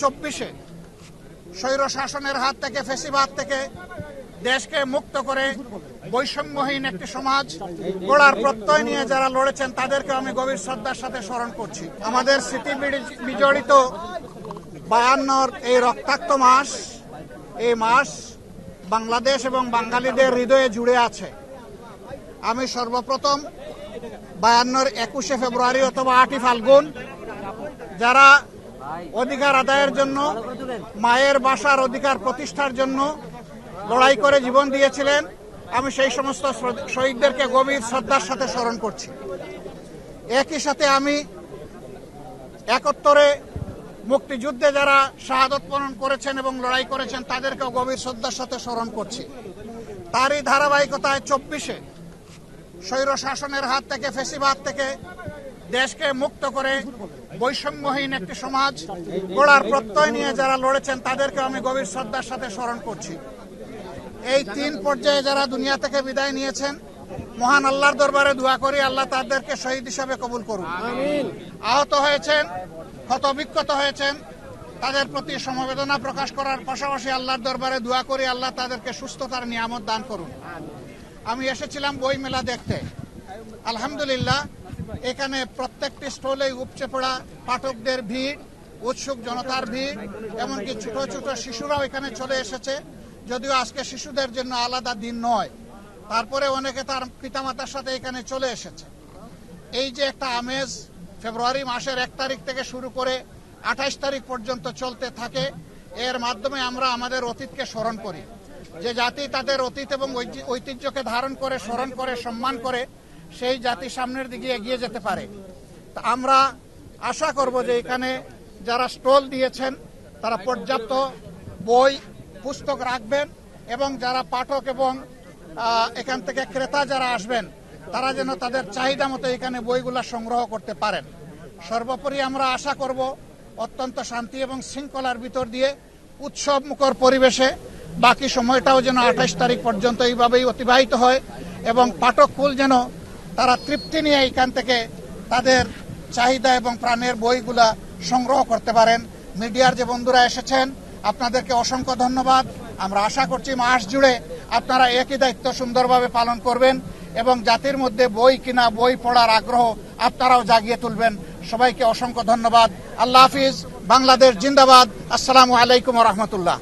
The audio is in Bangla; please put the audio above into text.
2024-এ স্বৈর শাসনের হাত থেকে, ফ্যাসিবাদ থেকে দেশকে মুক্ত করে বৈষম্যহীন একটি সমাজ গড়ার প্রত্যয় নিয়ে যারা লড়েছেন তাদেরকে আমি গভীর শ্রদ্ধার সাথে স্মরণ করছি। আমাদের স্মৃতি বিজড়িত 52-র এই রক্তাক্ত মাস, এই মাস বাংলাদেশ এবং বাঙালিদের হৃদয়ে জুড়ে আছে। আমি সর্বপ্রথম 52-র 21শে ফেব্রুয়ারি অথবা 8ই ফাল্গুন যারা অধিকার আদায়ের জন্য, মায়ের বাসার অধিকার প্রতিষ্ঠার জন্য লড়াই করে জীবন দিয়েছিলেন, আমি সেই সমস্ত শহীদদেরকে গভীর শ্রদ্ধার সাথে স্মরণ করছি। একই সাথে আমি 71-এ মুক্তিযুদ্ধে যারা শাহাদত বরণ করেছেন এবং লড়াই করেছেন তাদেরকেও গভীর শ্রদ্ধার সাথে স্মরণ করছি। তারই ধারাবাহিকতায় 24-এ স্বৈর শাসনের হাত থেকে, ফ্যাসিবাদ থেকে দেশকে মুক্ত করে বৈষম্যহীন একটি সমাজ গড়ার প্রত্যয় নিয়ে যারা লড়েছেন তাদেরকে আমি গভীর শ্রদ্ধার সাথে স্মরণ করছি। এই 3 পর্যায়ে যারা দুনিয়া থেকে বিদায় নিয়েছেন, মহান আল্লাহর দরবারে দোয়া করি আল্লাহ তাদেরকে শহীদ হিসাবে কবুল করুন। আহত হয়েছেন, ক্ষতবিক্ষত হয়েছেন, তাদের প্রতি সমবেদনা প্রকাশ করার পাশাপাশি আল্লাহর দরবারে দোয়া করি আল্লাহ তাদেরকে সুস্থতার নিয়ামত দান করুন। আমি এসেছিলাম বই মেলা দেখতে। আলহামদুলিল্লাহ, এখানে প্রত্যেকটি স্টলে উপচে পড়া পাঠকদের ভিড়, উৎসুক জনতার ভিড়, এমনকি ছোট ছোট শিশুরাও এখানে চলে এসেছে। যদিও আজকে শিশুদের জন্য আলাদা দিন নয়, তারপরে অনেকে তার পিতামাতার সাথে এখানে চলে এসেছে। এই যে একটা আমেজ ফেব্রুয়ারি মাসের 1 তারিখ থেকে শুরু করে 28 তারিখ পর্যন্ত চলতে থাকে, এর মাধ্যমে আমরা আমাদের অতীতকে স্মরণ করি। যে জাতি তাদের অতীত এবং ঐতিহ্যকে ধারণ করে, স্মরণ করে, সম্মান করে, সেই জাতি সামনের দিকে এগিয়ে যেতে পারে। তা আমরা আশা করব যে এখানে যারা স্টল দিয়েছেন তারা পর্যাপ্ত বই পুস্তক রাখবেন এবং যারা পাঠক এবং এখান থেকে ক্রেতা যারা আসবেন তারা যেন তাদের চাহিদা মতো এখানে বইগুলা সংগ্রহ করতে পারেন। সর্বোপরি আমরা আশা করব অত্যন্ত শান্তি এবং শৃঙ্খলার ভিতর দিয়ে উৎসব মুখর পরিবেশে বাকি সময়টাও যেন 28 তারিখ পর্যন্ত এইভাবেই অতিবাহিত হয় এবং পাঠককুল যেন তারা তৃপ্তি নিয়ে এখান থেকে তাদের চাহিদা এবং প্রাণের বইগুলা সংগ্রহ করতে পারেন। মিডিয়ার যে বন্ধুরা এসেছেন আপনাদেরকে অসংখ্য ধন্যবাদ। আমরা আশা করছি মাস জুড়ে আপনারা একই দায়িত্ব সুন্দরভাবে পালন করবেন এবং জাতির মধ্যে বই কিনা, বই পড়ার আগ্রহ আপনারাও জাগিয়ে তুলবেন। সবাইকে অসংখ্য ধন্যবাদ। আল্লাহ হাফিজ। বাংলাদেশ জিন্দাবাদ। আসসালামু আলাইকুম ওয়া রাহমাতুল্লাহ।